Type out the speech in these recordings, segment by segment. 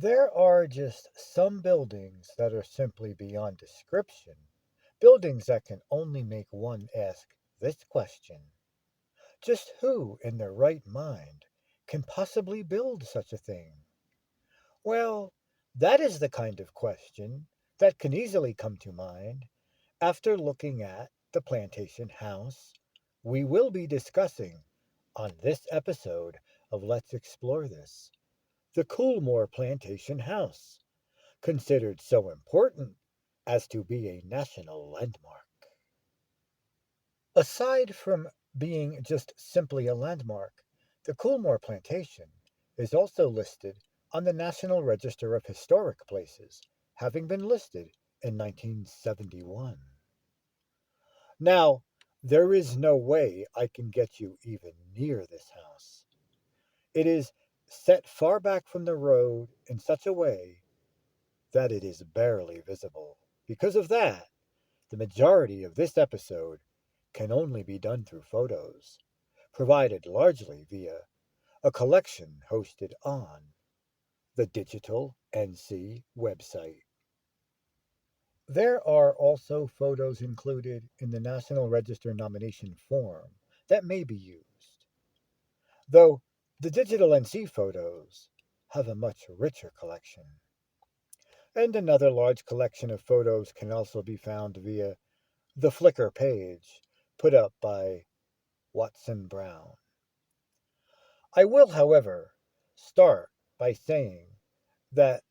There are just some buildings that are simply beyond description. Buildings that can only make one ask this question: just who in their right mind can possibly build such a thing? Well, that is the kind of question that can easily come to mind after looking at the plantation house we will be discussing on this episode of Let's Explore This. The Coolmore Plantation House, considered so important as to be a national landmark. Aside from being just simply a landmark, the Coolmore Plantation is also listed on the National Register of Historic Places, having been listed in 1971. Now, there is no way I can get you even near this house. It is set far back from the road in such a way that it is barely visible. Because of that, the majority of this episode can only be done through photos, provided largely via a collection hosted on the Digital NC website. There are also photos included in the National Register nomination form that may be used, though the Digital NC photos have a much richer collection. And another large collection of photos can also be found via the Flickr page put up by Watson Brown. I will, however, start by saying that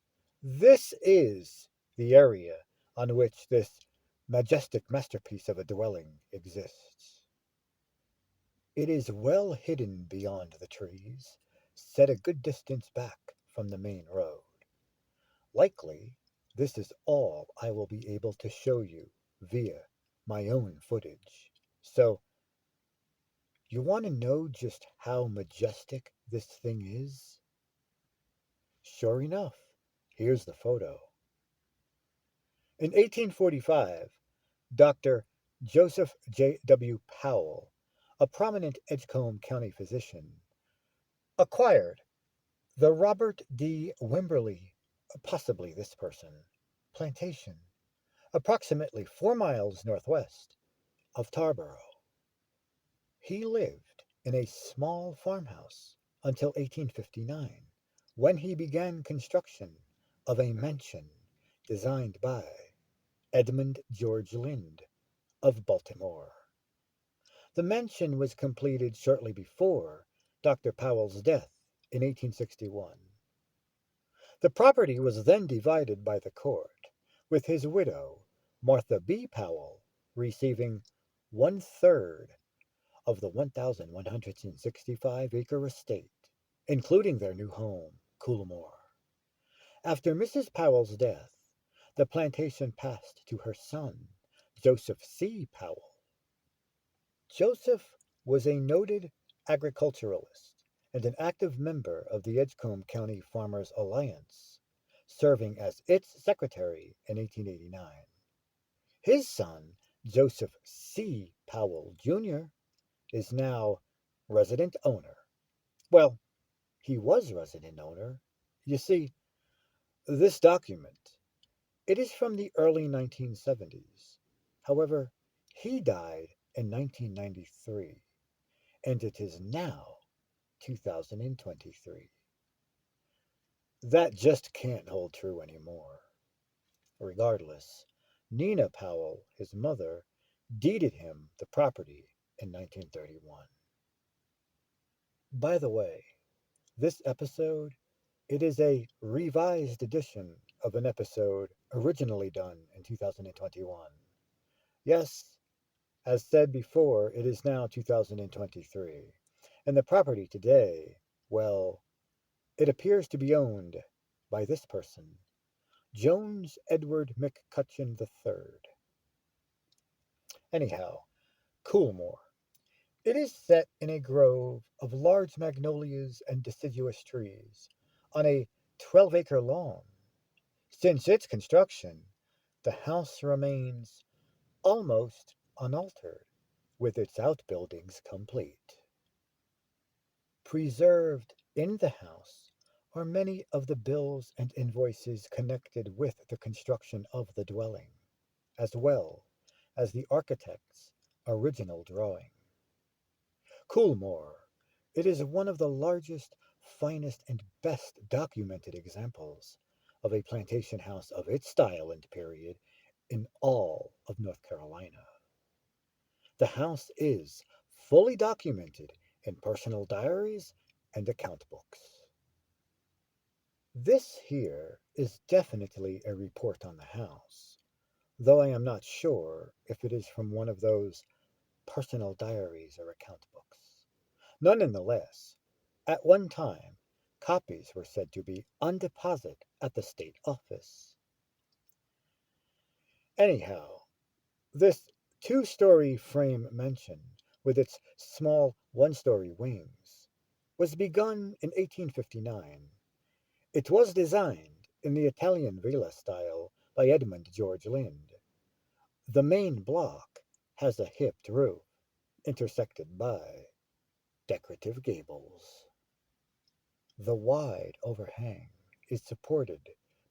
this is the area on which this majestic masterpiece of a dwelling exists. It is well hidden beyond the trees, set a good distance back from the main road. Likely, this is all I will be able to show you via my own footage. So, you want to know just how majestic this thing is? Sure enough, here's the photo. In 1845, Dr. Joseph J.W. Powell, a prominent Edgecombe County physician, acquired the Robert D. Wimberley, possibly this person, plantation, approximately 4 miles northwest of Tarboro. He lived in a small farmhouse until 1859, when he began construction of a mansion designed by Edmund George Lind of Baltimore. The mansion was completed shortly before Dr. Powell's death in 1861. The property was then divided by the court, with his widow, Martha B. Powell, receiving 1/3 of the 1,165-acre estate, including their new home, Coolmore. After Mrs. Powell's death, the plantation passed to her son, Joseph C. Powell. Joseph was a noted agriculturalist and an active member of the Edgecombe County Farmers Alliance, serving as its secretary in 1889. His son, Joseph C. Powell, Jr., is now resident owner. Well, he was resident owner. You see, this document, it is from the early 1970s. However, he died in 1993, and it is now 2023. That just can't hold true anymore. Regardless, Nina Powell, his mother, deeded him the property in 1931. By the way, this episode, it is a revised edition of an episode originally done in 2021. Yes, as said before, it is now 2023, and the property today, well, it appears to be owned by this person, Jones Edward McCutcheon III. Anyhow, Coolmore. It is set in a grove of large magnolias and deciduous trees on a 12-acre lawn. Since its construction, the house remains almost unaltered, with its outbuildings complete. Preserved in the house are many of the bills and invoices connected with the construction of the dwelling, as well as the architect's original drawing. Coolmore. It is one of the largest, finest, and best documented examples of a plantation house of its style and period in all of North Carolina. The house is fully documented in personal diaries and account books. This here is definitely a report on the house, though I am not sure if it is from one of those personal diaries or account books. Nonetheless, at one time, copies were said to be on deposit at the state office. Anyhow, this two-story frame mansion, with its small one-story wings, was begun in 1859. It was designed in the Italian villa style by Edmund George Lind. The main block has a hipped roof, intersected by decorative gables. The wide overhang is supported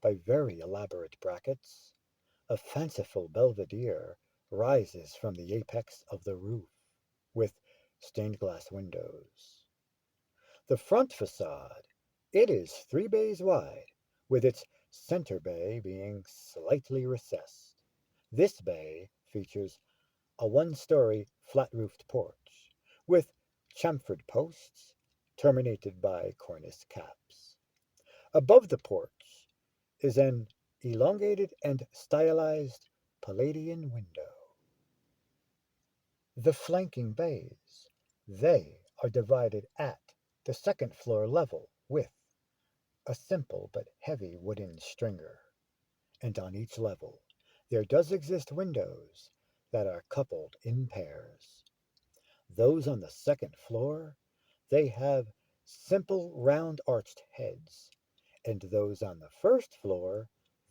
by very elaborate brackets. A fanciful belvedere rises from the apex of the roof, with stained glass windows. The front facade, it is 3 bays wide, with its center bay being slightly recessed. This bay features a one-story flat-roofed porch, with chamfered posts terminated by cornice caps. Above the porch is an elongated and stylized Palladian window. The flanking bays, they are divided at the second floor level with a simple but heavy wooden stringer, and on each level there does exist windows that are coupled in pairs. Those on the second floor, they have simple round arched heads, and those on the first floor,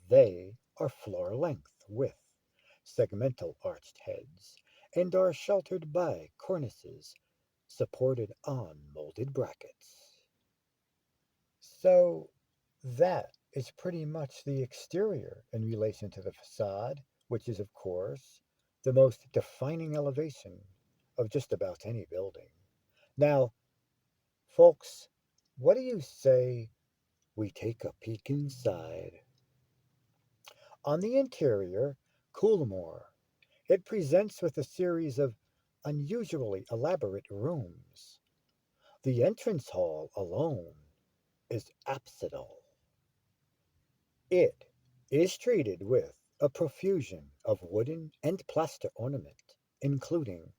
they are floor length with segmental arched heads, and are sheltered by cornices supported on molded brackets. So that is pretty much the exterior in relation to the facade, which is, of course, the most defining elevation of just about any building. Now, folks, what do you say we take a peek inside? On the interior, Coolmore, it presents with a series of unusually elaborate rooms. The entrance hall alone is apsidal. It is treated with a profusion of wooden and plaster ornament, including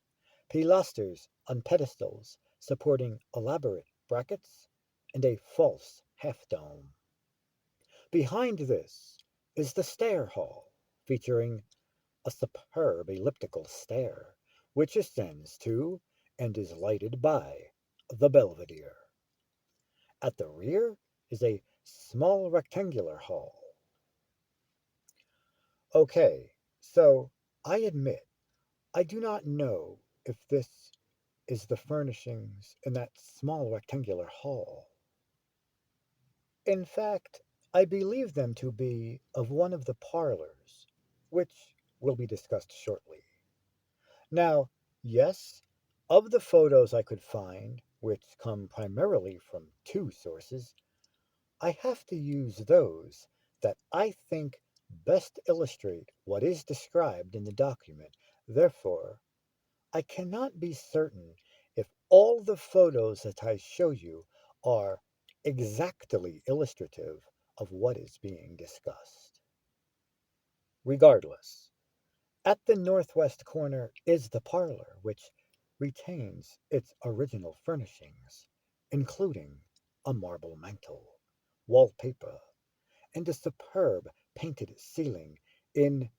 pilasters on pedestals supporting elaborate brackets and a false half dome. Behind this is the stair hall, featuring a superb elliptical stair, which ascends to and is lighted by the belvedere. At the rear is a small rectangular hall. Okay, so I admit I do not know if this is the furnishings in that small rectangular hall. In fact, I believe them to be of one of the parlors, which will be discussed shortly. Now, yes, of the photos I could find, which come primarily from two sources, I have to use those that I think best illustrate what is described in the document. Therefore, I cannot be certain if all the photos that I show you are exactly illustrative of what is being discussed. Regardless, at the northwest corner is the parlor, which retains its original furnishings, including a marble mantel, wallpaper, and a superb painted ceiling in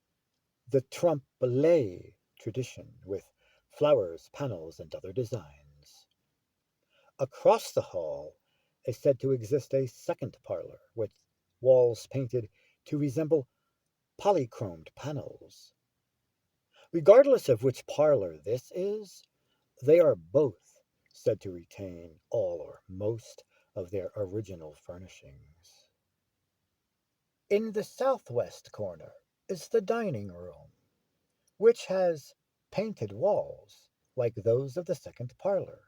the trompe-l'oeil tradition with flowers, panels, and other designs. Across the hall is said to exist a second parlor with walls painted to resemble polychromed panels. Regardless of which parlor this is, they are both said to retain all or most of their original furnishings. In the southwest corner is the dining room, which has painted walls like those of the second parlor.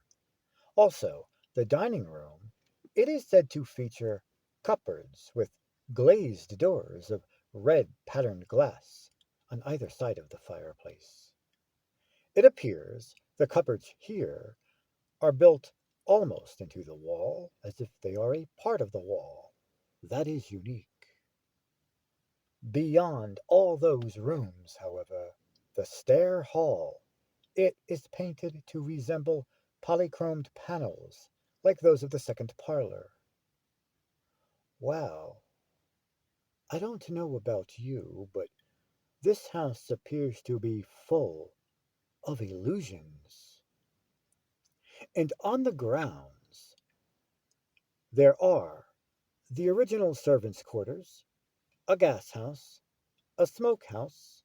Also, the dining room, it is said to feature cupboards with glazed doors of red patterned glass on either side of the fireplace. It appears the cupboards here are built almost into the wall as if they are a part of the wall. That is unique. Beyond all those rooms, however, the stair hall, it is painted to resemble polychromed panels like those of the second parlor. Wow, I don't know about you, but this house appears to be full of illusions. And on the grounds, there are the original servants' quarters, a gas house, a smoke house,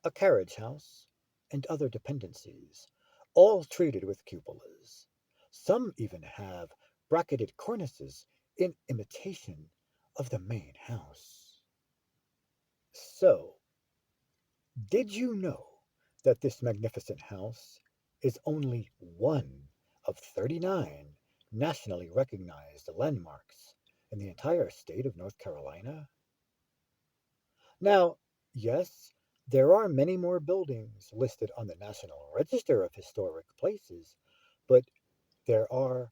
a carriage house, and other dependencies, all treated with cupolas. Some even have bracketed cornices in imitation of the main house. So, did you know that this magnificent house is only one of 39 nationally recognized landmarks in the entire state of North Carolina? Now, yes, there are many more buildings listed on the National Register of Historic Places, but there are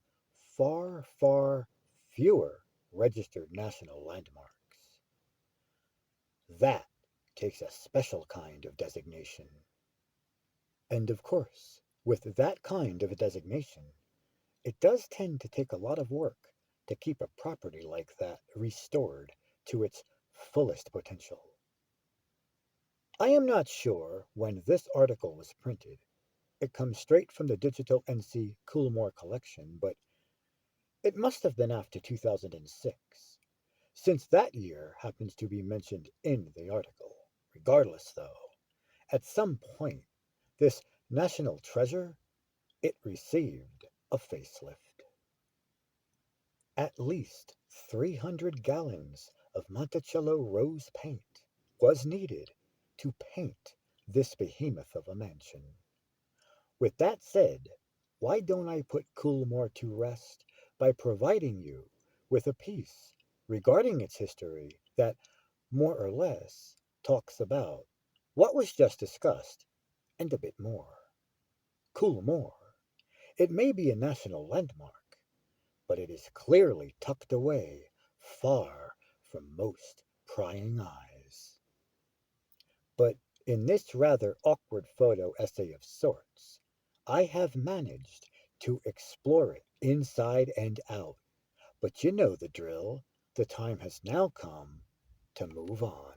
far, far fewer registered national landmarks. That takes a special kind of designation. And of course, with that kind of a designation, it does tend to take a lot of work to keep a property like that restored to its fullest potential. I am not sure when this article was printed. It comes straight from the digital NC Coolmore collection, but it must have been after 2006, since that year happens to be mentioned in the article. Regardless, though, at some point, this national treasure, it received a facelift. At least 300 gallons of Monticello rose paint was needed to paint this behemoth of a mansion. With that said, why don't I put Coolmore to rest by providing you with a piece regarding its history that more or less talks about what was just discussed and a bit more. Coolmore. It may be a national landmark, but it is clearly tucked away far from most prying eyes. But in this rather awkward photo essay of sorts, I have managed to explore it inside and out. But you know the drill. The time has now come to move on.